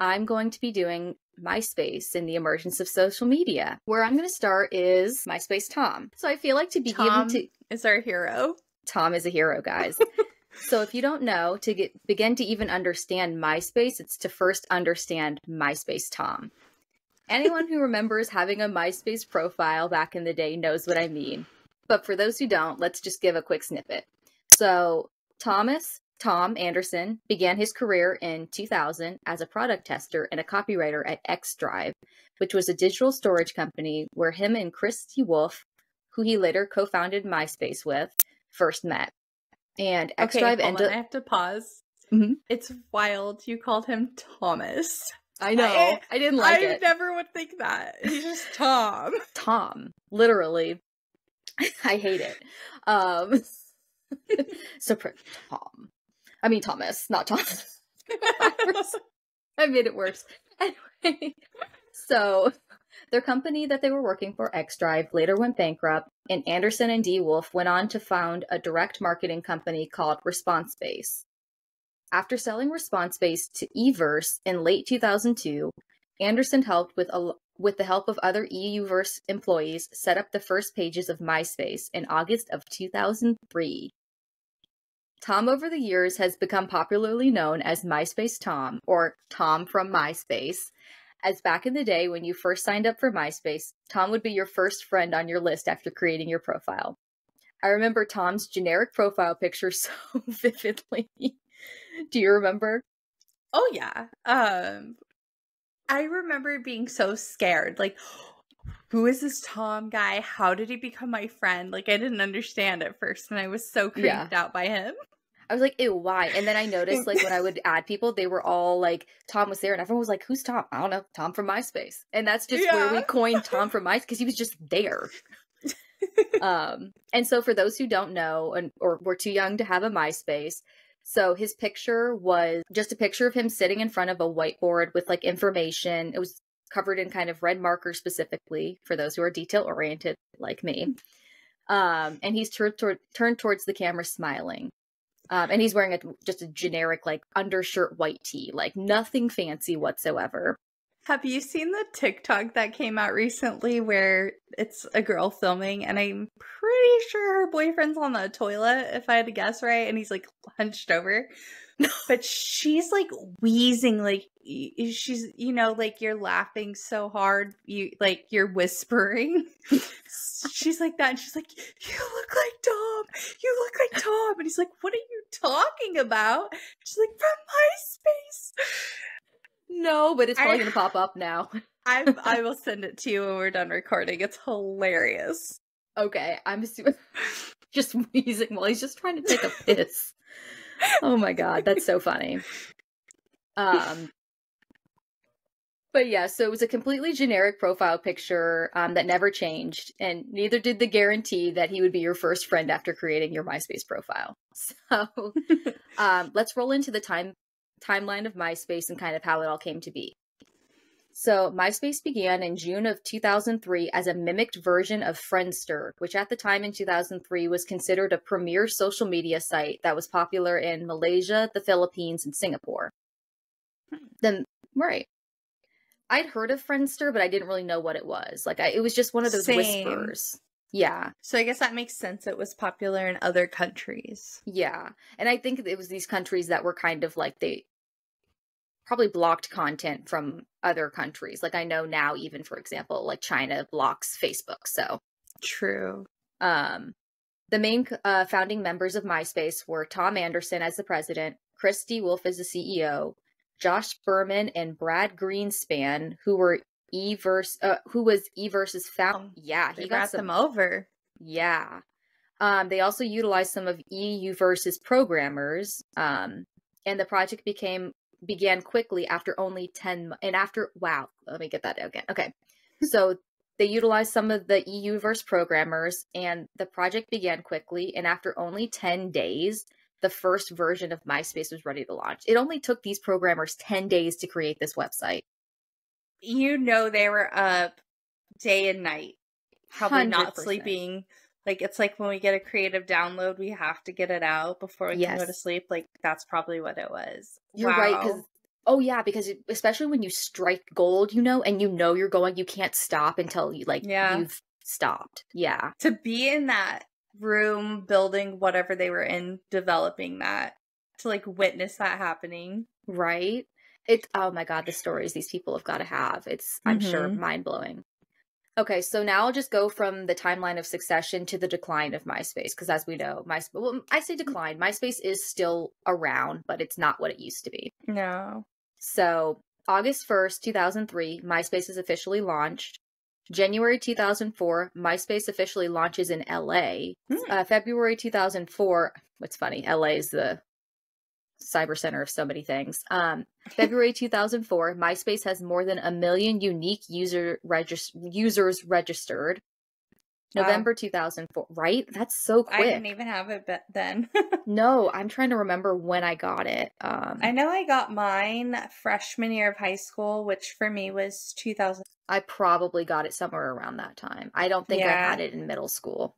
I'm going to be doing MySpace in the emergence of social media. Where I'm going to start is MySpace Tom. So I feel like to begin Tom is our hero. Tom is a hero, guys. So if you don't know, begin to even understand MySpace, it's to first understand MySpace Tom. Anyone who remembers having a MySpace profile back in the day knows what I mean. But for those who don't, let's just give a quick snippet. So Tom Anderson began his career in 2000 as a product tester and a copywriter at XDrive, which was a digital storage company where him and Christy Wolf, who he later co-founded MySpace with, first met. And XDrive ended up... I have to pause. Mm-hmm. It's wild. You called him Thomas. I know. I didn't like it. I never would think that. He's just Tom. Tom. Literally. I hate it. So Tom. I mean Thomas, not Thomas. I made it worse. Anyway, so their company that they were working for, XDrive, later went bankrupt, and Anderson and D. Wolf went on to found a direct marketing company called ResponseBase. After selling ResponseBase to Everse in late 2002, Anderson helped with the help of other EUverse employees set up the first pages of MySpace in August of 2003. Tom over the years has become popularly known as MySpace Tom, or Tom from MySpace, as back in the day when you first signed up for MySpace, Tom would be your first friend on your list after creating your profile. I remember Tom's generic profile picture so vividly. Do you remember? Oh, yeah. I remember being so scared. Like, who is this Tom guy? How did he become my friend? Like, I didn't understand at first, and I was so creeped out by him. I was like, ew, why? And then I noticed, like, when I would add people, they were all like, Tom was there, and everyone was like, who's Tom? I don't know, Tom from MySpace. And that's just where we coined Tom from MySpace, because he was just there. And so for those who don't know, or were too young to have a MySpace, so his picture was just a picture of him sitting in front of a whiteboard with, like, information. It was covered in kind of red marker specifically, for those who are detail-oriented like me. And he's turned towards the camera smiling. And he's wearing just a generic, like, undershirt white tee, like, nothing fancy whatsoever. Have you seen the TikTok that came out recently where it's a girl filming, and I'm pretty sure her boyfriend's on the toilet, if I had to guess right, and he's, like, hunched over? But she's, like, wheezing, like, she's, you know, like, you're laughing so hard, you're whispering. She's like that, and she's like, you look like Tom! You look like Tom! And he's like, what are you talking about? She's like, from MySpace! No, but it's probably going to pop up now. I will send it to you when we're done recording. It's hilarious. Okay, I'm just wheezing while he's just trying to take a piss. Oh my god, that's so funny. But yeah, so it was a completely generic profile picture that never changed, and neither did the guarantee that he would be your first friend after creating your MySpace profile. So let's roll into the timeline of MySpace and kind of how it all came to be. So MySpace began in June of 2003 as a mimicked version of Friendster, which at the time in 2003 was considered a premier social media site that was popular in Malaysia, the Philippines, and Singapore. Right. I'd heard of Friendster, but I didn't really know what it was. Like, it was just one of those whispers. Yeah. So I guess that makes sense. It was popular in other countries. Yeah. And I think it was these countries that were kind of like, they probably blocked content from other countries. Like, I know now, even, for example, like China blocks Facebook, so. True. The main founding members of MySpace were Tom Anderson as the president, Christy Wolf as the CEO, Josh Berman and Brad Greenspan, who was Everse's founder. Yeah, he got them over. Yeah. They also utilized some of EUverse's programmers, and the project began quickly after only 10 and after wow, let me get that again. Okay. So they utilized some of the EUverse programmers, and the project began quickly, and after only 10 days, the first version of MySpace was ready to launch. It only took these programmers 10 days to create this website. You know, they were up day and night, probably 100%. Not sleeping. Like, it's like when we get a creative download, we have to get it out before we can go to sleep. Like, that's probably what it was. You're right, because Oh yeah, because especially when you strike gold, and you're going, you can't stop until Yeah. you've stopped. Yeah. To be in that room building whatever they were in, developing that, to like witness that happening. Right? Oh my God, the stories these people have got to have. It's, I'm sure, Mm-hmm. mind-blowing. Okay, so now I'll just go from the timeline of succession to the decline of MySpace, because as we know, well, I say decline. MySpace is still around, but it's not what it used to be. No. So August 1st, 2003, MySpace is officially launched. January 2004, MySpace officially launches in LA. February 2004, what's funny, LA is the cyber center of so many things. February 2004, MySpace has more than 1 million unique users registered. Wow. November 2004, right? That's so quick. I didn't even have it then. No, I'm trying to remember when I got it. I know I got mine freshman year of high school, which for me was 2000. I probably got it somewhere around that time. I don't think I had it in middle school.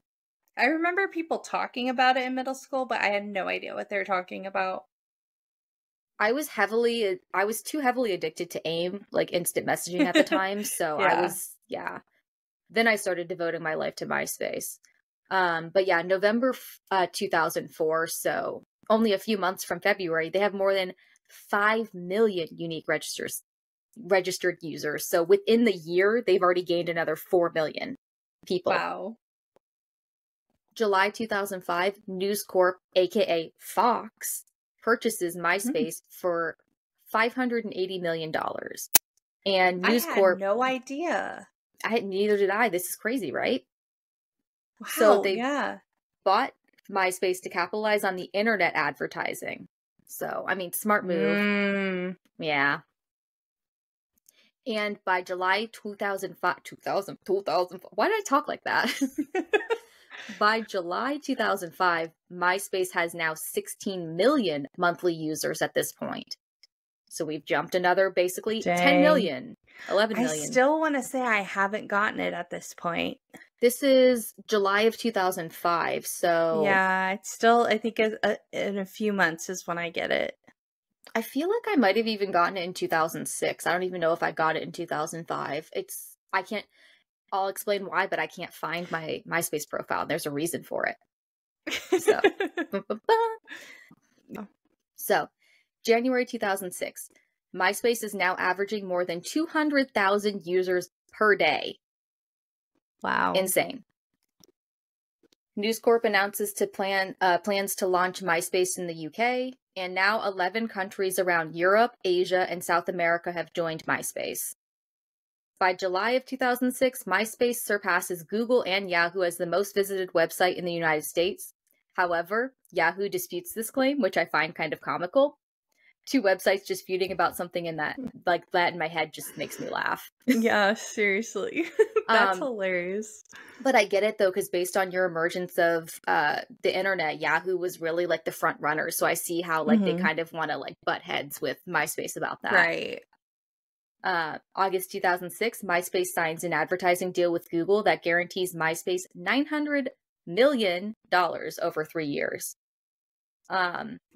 I remember people talking about it in middle school, but I had no idea what they were talking about. I was too heavily addicted to AIM, like instant messaging at the time. So Then I started devoting my life to MySpace. But yeah, November 2004, so only a few months from February, they have more than 5 million unique registered users. So within the year, they've already gained another 4 million people. Wow. July 2005, News Corp, aka Fox, purchases MySpace for $580 million. And News Corp, no idea. Neither did I. This is crazy, right? Wow, so they bought MySpace to capitalize on the internet advertising. So, I mean, smart move. Yeah. And by July 2005, why did I talk like that? By July 2005, MySpace has now 16 million monthly users at this point. So we've jumped another basically 10 million, 11 million. I still want to say I haven't gotten it at this point. This is July of 2005, so... Yeah, it's still, I think in a few months is when I get it. I feel like I might have even gotten it in 2006. I don't even know if I got it in 2005. I'll explain why, but I can't find my MySpace profile. There's a reason for it. So, January 2006, MySpace is now averaging more than 200,000 users per day. Wow. Insane. News Corp announces plans to launch MySpace in the UK, and now 11 countries around Europe, Asia, and South America have joined MySpace. By July of 2006, MySpace surpasses Google and Yahoo as the most visited website in the United States. However, Yahoo disputes this claim, which I find kind of comical. Two websites disputing about something in that in my head just makes me laugh. Yeah, seriously. That's hilarious. But I get it though, because based on your emergence of the internet, Yahoo was really like the front runner. So I see how they kind of want to butt heads with MySpace about that. Right. August 2006, MySpace signs an advertising deal with Google that guarantees MySpace $900 million over 3 years.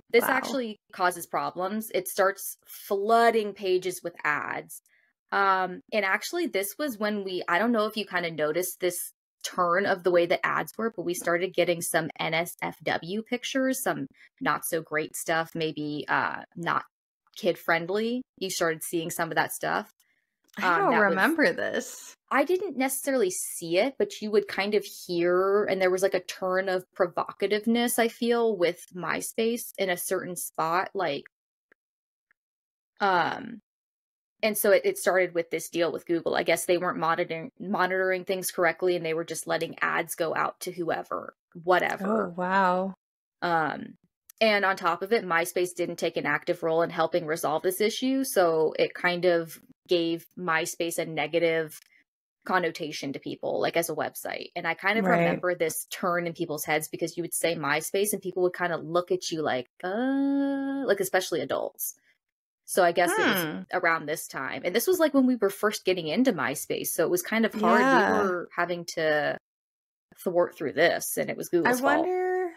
This actually causes problems. It starts flooding pages with ads. And actually this was when I don't know if you kind of noticed this turn of the way the ads were, but we started getting some NSFW pictures, some not so great stuff, maybe not kid friendly. You started seeing some of that stuff. I don't remember this. I didn't necessarily see it, but you would kind of hear, and there was a turn of provocativeness, I feel, with MySpace in a certain spot, and so it started with this deal with Google. I guess they weren't monitoring things correctly, and they were just letting ads go out to whoever, whatever. Oh, wow. And on top of it, MySpace didn't take an active role in helping resolve this issue, so it kind of gave MySpace a negative connotation to people, as a website. And I kind of remember this turn in people's heads because you would say MySpace and people would kind of look at you especially adults. So I guess it was around this time. And this was when we were first getting into MySpace, so it was kind of hard. Yeah. We were having to thwart through this, and it was Google's fault. I wonder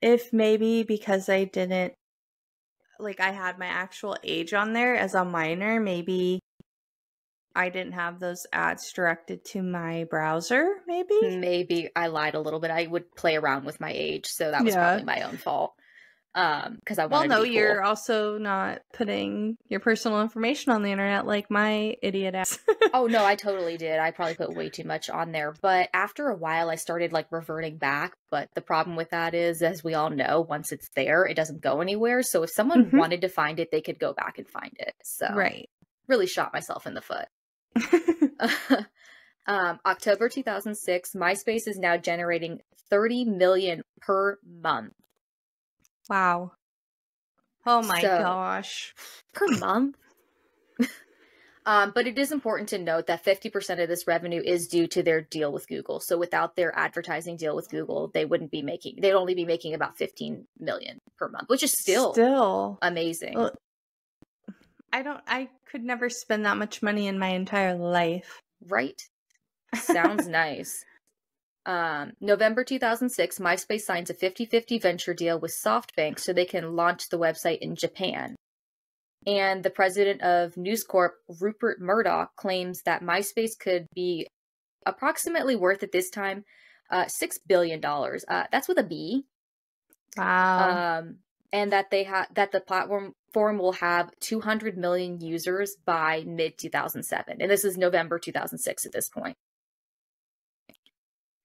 if maybe because I didn't like I had my actual age on there as a minor, maybe I didn't have those ads directed to my browser, maybe? Maybe I lied a little bit. I would play around with my age, so that was Yeah. probably my own fault. Because I Well, wanted to no, be cool. you're also not putting your personal information on the internet like my idiot ass. Oh, no, I totally did. I probably put way too much on there. But after a while, I started like reverting back. But the problem with that is, as we all know, once it's there, it doesn't go anywhere. So if someone wanted to find it, they could go back and find it. So Right. really shot myself in the foot. October 2006, MySpace is now generating 30 million per month. Wow. Oh my So, gosh. per month? But it is important to note that 50% of this revenue is due to their deal with Google. So without their advertising deal with Google, they'd only be making about 15 million per month, which is still amazing. Well, I could never spend that much money in my entire life. Right? Sounds nice. November 2006, MySpace signs a 50-50 venture deal with SoftBank so they can launch the website in Japan. And the president of News Corp, Rupert Murdoch, claims that MySpace could be approximately worth at this time $6 billion. That's with a B. Wow. And that that the platform will have 200 million users by mid 2007. And this is November 2006 at this point.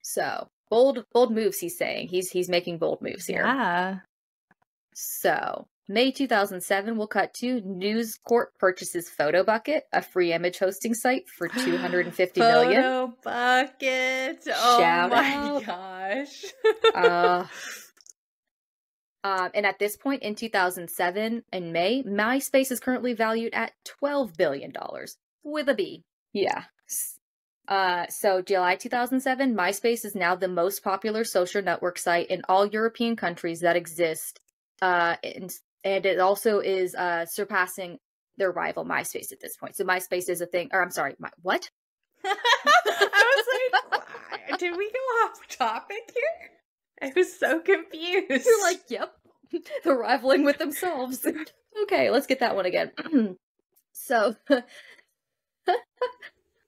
So bold moves, he's saying. He's making bold moves here. Yeah. So May 2007, we'll cut to News Corp purchases PhotoBucket, a free image hosting site, for $250 million. PhotoBucket. Shout oh my out. gosh. And at this point in 2007, in May, MySpace is currently valued at $12 billion with a B. Yeah. So July 2007, MySpace is now the most popular social network site in all European countries that exist. And it also is surpassing their rival MySpace at this point. So MySpace is a thing, or I'm sorry, what? I was like, did we go off topic here? I was so confused. You're like, yep, they're rivaling with themselves. Okay, let's get that one again. So,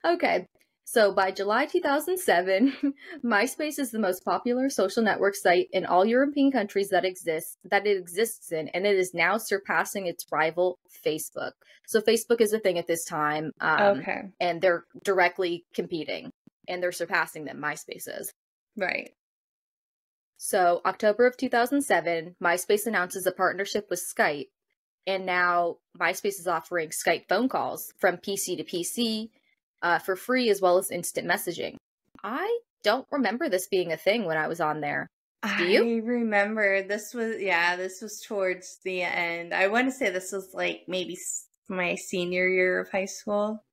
okay. So by July 2007, MySpace is the most popular social network site in all European countries that it exists in, and it is now surpassing its rival Facebook. So Facebook is a thing at this time, okay, and they're directly competing, and they're surpassing them. MySpace is. Right. So October of 2007, MySpace announces a partnership with Skype, and now MySpace is offering Skype phone calls from PC to PC. For free, as well as instant messaging. I don't remember this being a thing when I was on there. Do you? I remember this was towards the end. I want to say this was like maybe my senior year of high school.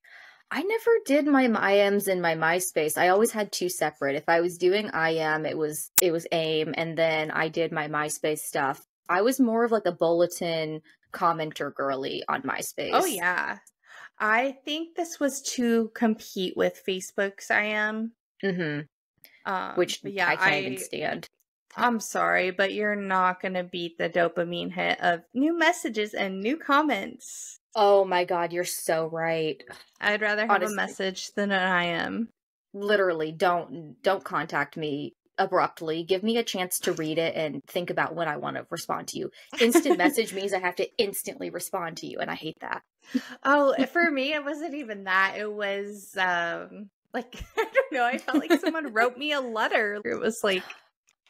I never did my IMs in my MySpace. I always had two separate. If I was doing IM, it was AIM, and then I did my MySpace stuff. I was more of like a bulletin commenter girly on MySpace. Oh yeah. I think this was to compete with Facebook's IM. Mm-hmm. Which yeah, I can't even stand. I'm sorry, but you're not going to beat the dopamine hit of new messages and new comments. Oh my god, you're so right. I'd rather have a message than an IM. Literally, don't contact me abruptly. Give me a chance to read it and think about when I want to respond to you. Instant message means I have to instantly respond to you, and I hate that. Oh, for me, it wasn't even that. It was like, I don't know. I felt like someone wrote me a letter. It was like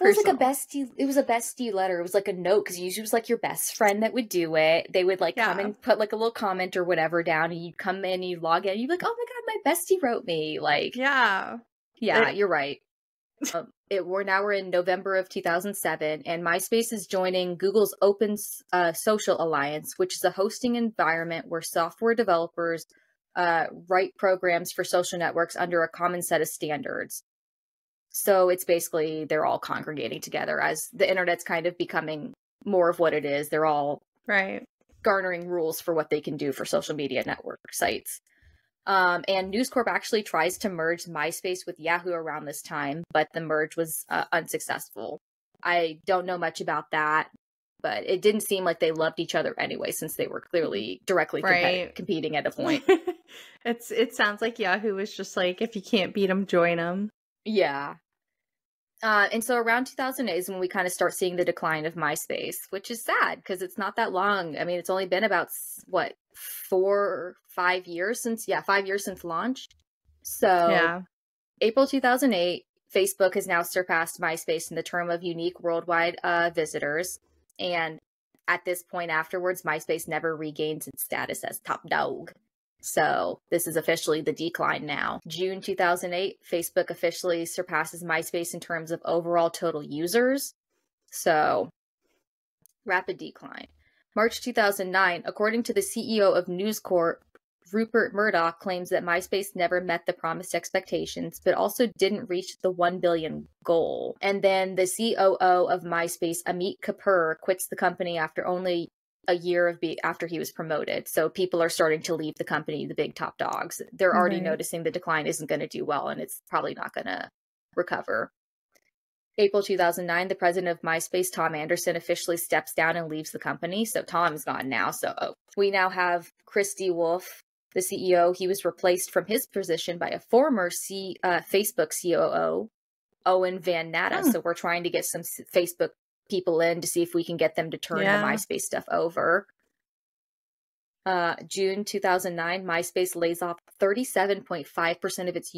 it was like a bestie. It was a bestie letter. It was like a note, because usually it was like your best friend that would do it. They would like come and put like a little comment or whatever down, and you'd come in, and you'd log in, and you'd be like, oh my god, my bestie wrote me. Like, yeah, you're right. We're in November of 2007, and MySpace is joining Google's Open Social Alliance, which is a hosting environment where software developers write programs for social networks under a common set of standards. So it's basically they're all congregating together as the internet's kind of becoming more of what it is. They're all garnering rules for what they can do for social media network sites. And News Corp actually tries to merge MySpace with Yahoo around this time, but the merge was unsuccessful. I don't know much about that. but it didn't seem like they loved each other anyway, since they were clearly directly competing at a point. It sounds like Yahoo was just like, if you can't beat them, join them. Yeah. And so around 2008 is when we kind of start seeing the decline of MySpace, which is sad because it's not that long. I mean, it's only been about, what, 5 years since launch. So April 2008, Facebook has now surpassed MySpace in the term of unique worldwide visitors. And at this point afterwards, MySpace never regains its status as top dog. So this is officially the decline now. June 2008, Facebook officially surpasses MySpace in terms of overall total users. So rapid decline. March 2009, according to the CEO of News Corp, Rupert Murdoch, claims that MySpace never met the promised expectations, but also didn't reach the 1 billion goal. And then the COO of MySpace, Amit Kapoor, quits the company after only a year after he was promoted. So people are starting to leave the company, the big top dogs. They're already noticing the decline isn't going to do well, and it's probably not going to recover. April 2009, the president of MySpace, Tom Anderson, officially steps down and leaves the company. So Tom's gone now. So we now have Chris DeWolf, the CEO. He was replaced from his position by a former Facebook COO, Owen Van Natta. So we're trying to get some Facebook people in to see if we can get them to turn the MySpace stuff over. June 2009, MySpace lays off 37.5% of its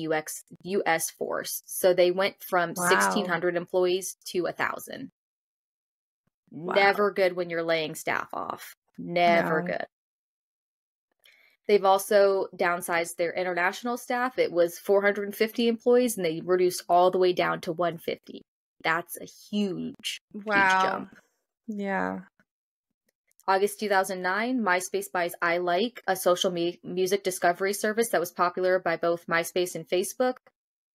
US force. So they went from 1,600 employees to 1,000. Never good when you're laying staff off. Never good. They've also downsized their international staff. It was 450 employees, and they reduced all the way down to 150. That's a huge jump. Yeah. August 2009, MySpace buys iLike, a social music discovery service that was popular by both MySpace and Facebook.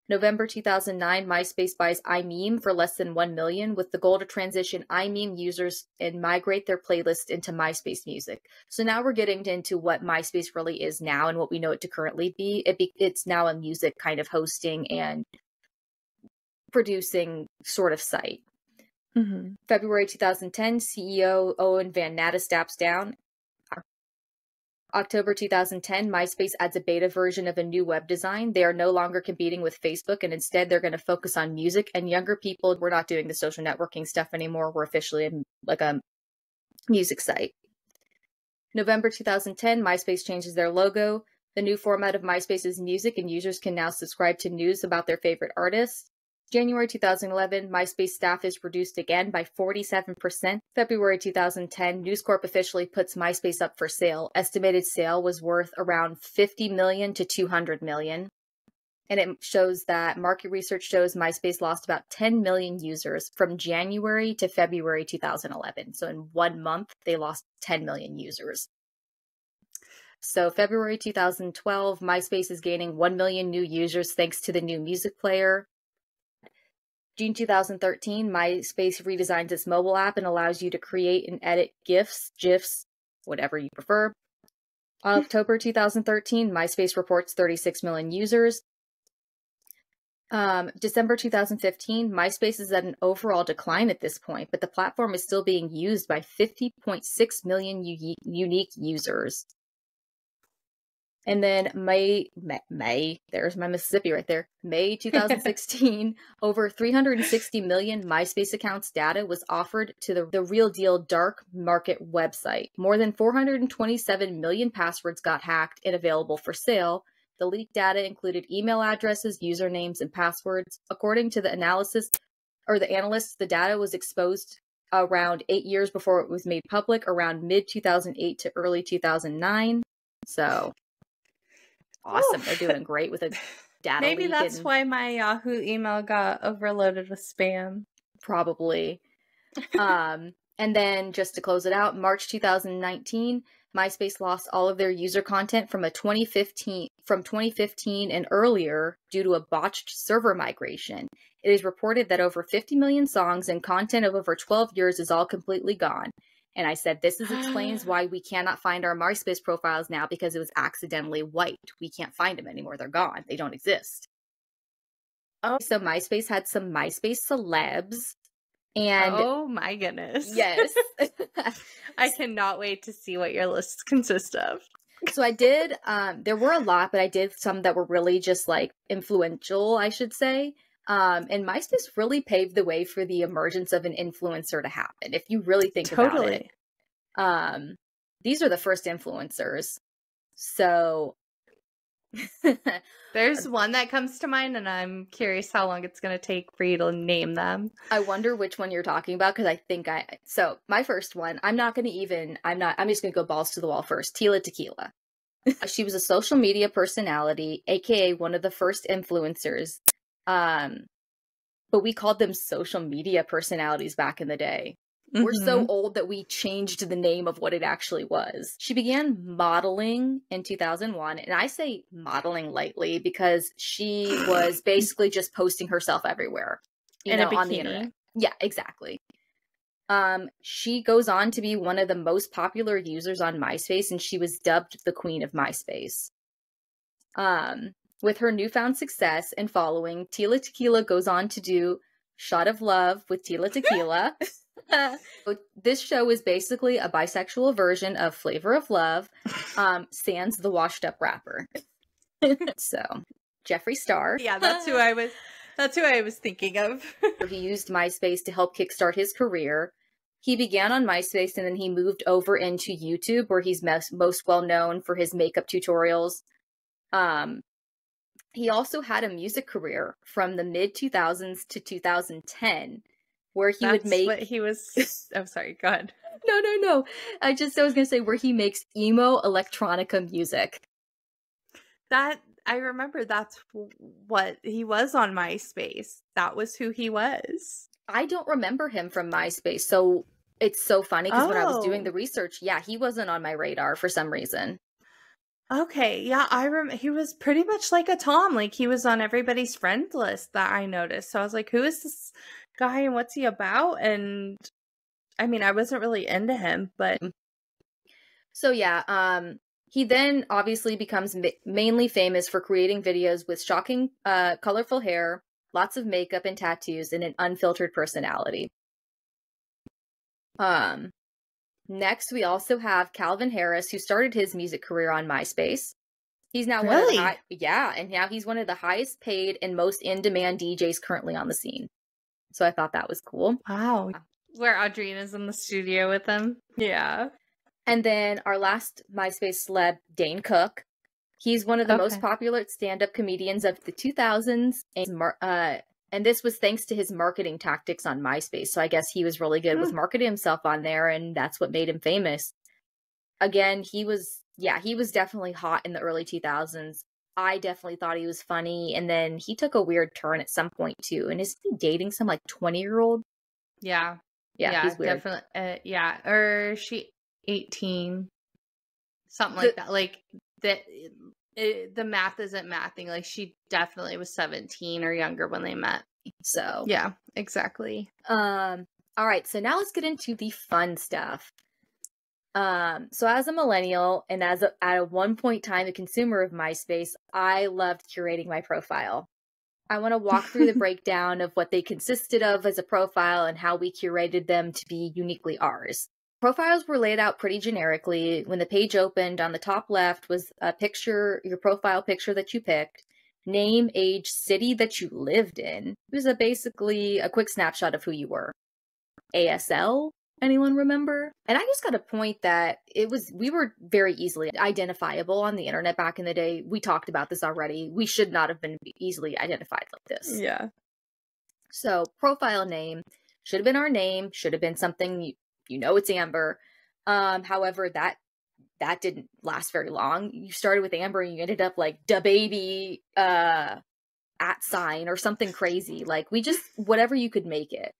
November 2009, MySpace buys iMeme for less than $1 million, with the goal to transition iMeme users and migrate their playlist into MySpace Music. So now we're getting into what MySpace really is now and what we know it to currently be. It's now a music kind of hosting and producing sort of site. February 2010, CEO Owen Van Natta steps down. October 2010, MySpace adds a beta version of a new web design. They are no longer competing with Facebook, and instead they're going to focus on music and younger people. We're not doing the social networking stuff anymore. We're officially like a music site. November 2010, MySpace changes their logo. The new format of MySpace is music, and users can now subscribe to news about their favorite artists. January 2011, MySpace staff is reduced again by 47%. February 2010, News Corp officially puts MySpace up for sale. Estimated sale was worth around $50 million to $200 million. And it shows that market research shows MySpace lost about 10 million users from January to February 2011. So in 1 month, they lost 10 million users. So February 2012, MySpace is gaining 1 million new users thanks to the new music player. June 2013, MySpace redesigns its mobile app and allows you to create and edit GIFs, whatever you prefer. October 2013, MySpace reports 36 million users. December 2015, MySpace is at an overall decline at this point, but the platform is still being used by 50.6 million unique users. And then May, there's my Mississippi right there. May 2016, over 360 million MySpace accounts data was offered to the Real Deal dark market website. More than 427 million passwords got hacked and available for sale. The leaked data included email addresses, usernames, and passwords. According to the analysts, the data was exposed around 8 years before it was made public, around mid-2008 to early 2009. So awesome. Oof. They're doing great with a data Maybe leak. That's why my Yahoo email got overloaded with spam. Probably. And then just to close it out, March 2019, MySpace lost all of their user content from 2015 and earlier due to a botched server migration. It is reported that over 50 million songs and content of over 12 years is all completely gone. And I said, this explains why we cannot find our MySpace profiles now, because it was accidentally wiped. We can't find them anymore. They're gone. They don't exist. Oh, so MySpace had some MySpace celebs. And oh my goodness. yes. I cannot wait to see what your list consists of. So I did, there were a lot, but I did some that were really just like influential, I should say. And MySpace really paved the way for the emergence of an influencer to happen, if you really think about it. These are the first influencers. So there's one that comes to mind, and I'm curious how long it's going to take for you to name them. I wonder which one you're talking about, because I think so my first one, I'm just going to go balls to the wall first. Tila Tequila. She was a social media personality, aka one of the first influencers. But we called them social media personalities back in the day. Mm-hmm. We're so old that we changed the name of what it actually was. She began modeling in 2001, and I say modeling lightly because she was basically just posting herself everywhere, on the internet. Yeah, exactly. She goes on to be one of the most popular users on MySpace, and she was dubbed the Queen of MySpace. With her newfound success and following, Tila Tequila goes on to do Shot of Love with Tila Tequila. This show is basically a bisexual version of Flavor of Love, sans the washed up rapper. So, Jeffree Star. Yeah, that's who I was thinking of. He used MySpace to help kickstart his career. He began on MySpace and then he moved over into YouTube, where he's most well known for his makeup tutorials. He also had a music career from the mid 2000s to 2010, where he would make. What he was. I'm sorry. Go ahead. No. I was gonna say where he makes emo electronica music. That I remember. That's what he was on MySpace. That was who he was. I don't remember him from MySpace, so it's so funny because when I was doing the research, yeah, he wasn't on my radar for some reason. Okay, yeah, I remember he was pretty much like a Tom. Like, he was on everybody's friend list that I noticed. So I was like, who is this guy and what's he about? And I mean, I wasn't really into him, but so yeah, he then obviously becomes mainly famous for creating videos with shocking, colorful hair, lots of makeup and tattoos, and an unfiltered personality. Next, we also have Calvin Harris, who started his music career on MySpace. He's now one of the highest paid and most in-demand DJs currently on the scene. So I thought that was cool. Wow. Where Audrina's in the studio with him. Yeah. And then our last MySpace celeb, Dane Cook. He's one of the most popular stand-up comedians of the 2000s. And this was thanks to his marketing tactics on MySpace. So I guess he was really good with marketing himself on there, and that's what made him famous. Again, he was definitely hot in the early 2000s. I definitely thought he was funny, and then he took a weird turn at some point too. And is he dating some 20-year-old? Yeah, he's weird. Definitely. Or she 18, something like that. Like that. The math isn't mathing. Like, she definitely was 17 or younger when they met. So yeah, exactly. All right, so now let's get into the fun stuff. So as a millennial and at one point in time a consumer of MySpace, I loved curating my profile. I want to walk through the breakdown of what they consisted of as a profile and how we curated them to be uniquely ours. Profiles were laid out pretty generically. When the page opened, on the top left was a picture, your profile picture that you picked, name, age, city that you lived in. It was basically a quick snapshot of who you were. ASL, anyone remember? And I just got to point that we were very easily identifiable on the internet back in the day. We talked about this already. We should not have been easily identified like this. Yeah. So profile name should have been our name, should have been something it's Amber. However, that didn't last very long. You started with Amber and you ended up like da baby @ or something crazy. Like, we just whatever you could make it.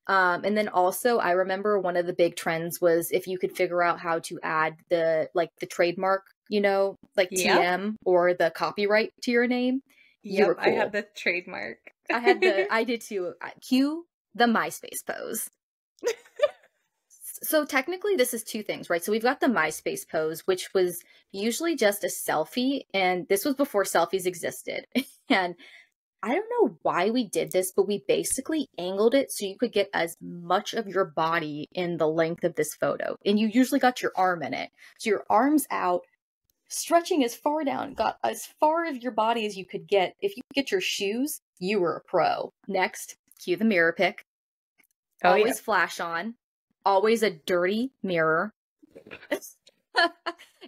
And then also I remember one of the big trends was if you could figure out how to add the trademark, TM or the copyright to your name. Yeah, cool. I have the trademark. I did too. Cue the MySpace pose. So technically this is two things, right? So we've got the MySpace pose, which was usually just a selfie, and this was before selfies existed. And I don't know why we did this, but we basically angled it so you could get as much of your body in the length of this photo. And you usually got your arm in it. So your arm's out, stretching as far down, got as far of your body as you could get. If you could get your shoes, you were a pro. Next, cue the mirror pick. Always flash on. Always a dirty mirror.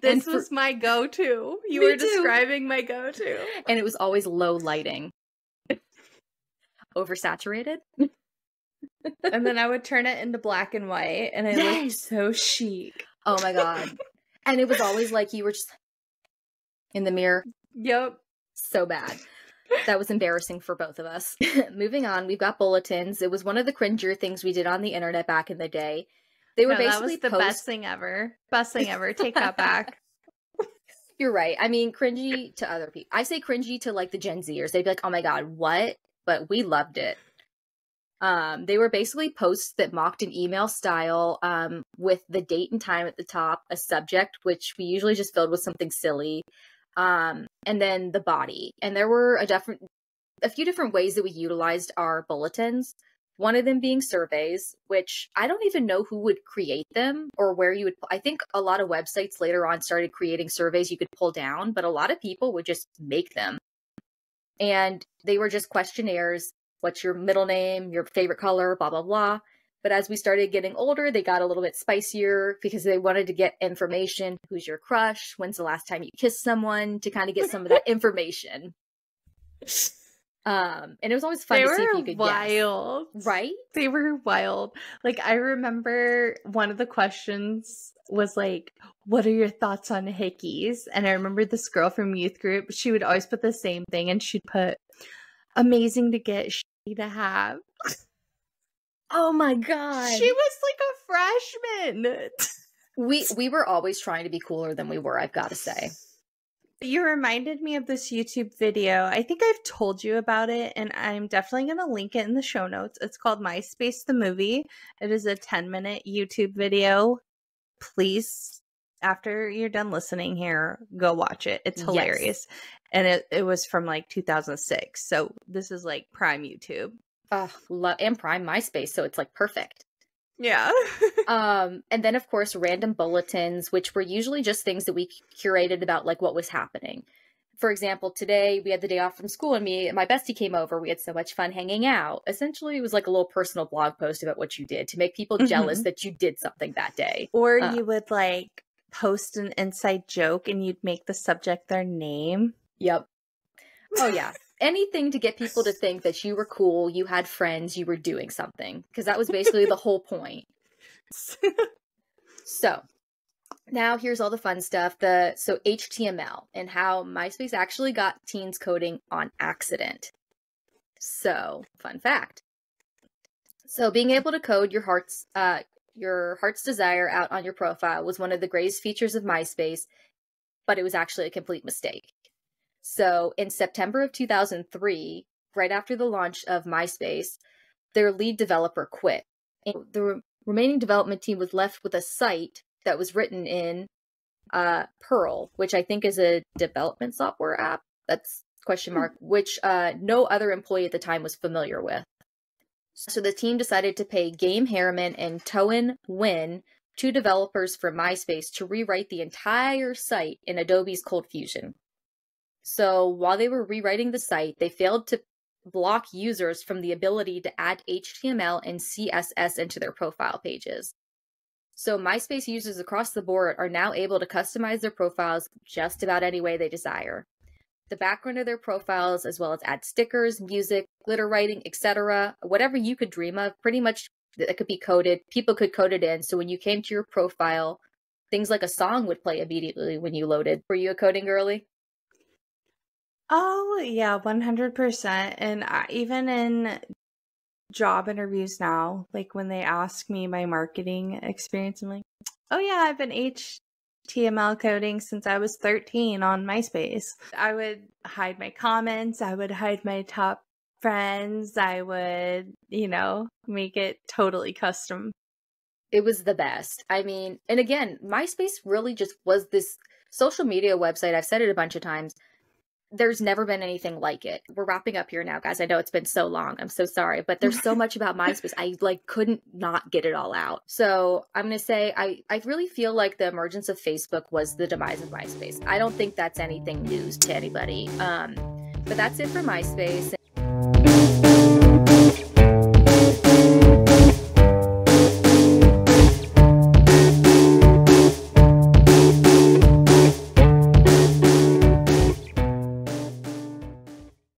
This was my go-to. You were describing my go-to. And it was always low lighting. Oversaturated. And then I would turn it into black and white, and it looked so chic. Oh my god. And it was always like you were just in the mirror. Yep. So bad. That was embarrassing for both of us. Moving on, we've got bulletins. It was one of the cringier things we did on the internet back in the day. They were basically that was the best thing ever. Best thing ever. Take that back. You're right. I mean, cringy to other people. I say cringy to like the Gen Zers. They'd be like, oh my god, what? But we loved it. They were basically posts that mocked an email style with the date and time at the top, a subject, which we usually just filled with something silly, and then the body. And there were a few different ways that we utilized our bulletins. One of them being surveys, which I don't even know who would create them or where you would. I think a lot of websites later on started creating surveys you could pull down, but a lot of people would just make them. And they were just questionnaires. What's your middle name, your favorite color, blah, blah, blah. But as we started getting older, they got a little bit spicier because they wanted to get information. Who's your crush? When's the last time you kissed someone? To kind of get some of that information. And it was always fun to see if you could wild. Guess. Right? They were wild. Like, I remember one of the questions was like, what are your thoughts on hickeys? And I remember this girl from youth group, she would always put the same thing, and she'd put, amazing to get, shitty to have. Oh my god. She was like a freshman. We were always trying to be cooler than we were, I've got to say. You reminded me of this YouTube video. I think I've told you about it, and I'm definitely going to link it in the show notes. It's called Myspace the Movie. It is a 10-minute YouTube video. Please, after you're done listening here, go watch it. It's hilarious. Yes. And it was from like 2006. So this is like prime YouTube. And prime MySpace. So it's like perfect. Yeah. And then of course, random bulletins, which were usually just things that we curated about like what was happening. For example, today we had the day off from school and my bestie came over. We had so much fun hanging out. Essentially, it was like a little personal blog post about what you did to make people jealous that you did something that day. Or you would like post an inside joke and you'd make the subject their name. Yep. Oh yeah. Anything to get people to think that you were cool, you had friends, you were doing something. Because that was basically the whole point. So, now here's all the fun stuff. So HTML and how MySpace actually got teens coding on accident. So, fun fact. So, being able to code your heart's desire out on your profile was one of the greatest features of MySpace, but it was actually a complete mistake. So in September of 2003, right after the launch of MySpace, their lead developer quit. And the remaining development team was left with a site that was written in Perl, which I think is a development software app. That's ? Which no other employee at the time was familiar with. So the team decided to pay Game Harriman and Toan Nguyen, 2 developers for MySpace, to rewrite the entire site in Adobe's Cold Fusion. So while they were rewriting the site, they failed to block users from the ability to add HTML and CSS into their profile pages. So MySpace users across the board are now able to customize their profiles just about any way they desire. The background of their profiles, as well as add stickers, music, glitter writing, etc., whatever you could dream of, pretty much that could be coded. People could code it in. So when you came to your profile, things like a song would play immediately when you loaded. Were you a coding girly? Oh, yeah, 100%. And even in job interviews now, like when they ask me my marketing experience, I'm like, oh yeah, I've been HTML coding since I was 13 on MySpace. I would hide my comments. I would hide my top friends. I would, make it totally custom. It was the best. I mean, and again, MySpace really just was this social media website. I've said it a bunch of times there's never been anything like it. We're wrapping up here now, guys. I know it's been so long. I'm so sorry, but there's so much about MySpace. I like couldn't not get it all out. So I'm going to say, I really feel like the emergence of Facebook was the demise of MySpace. I don't think that's anything news to anybody. But that's it for MySpace.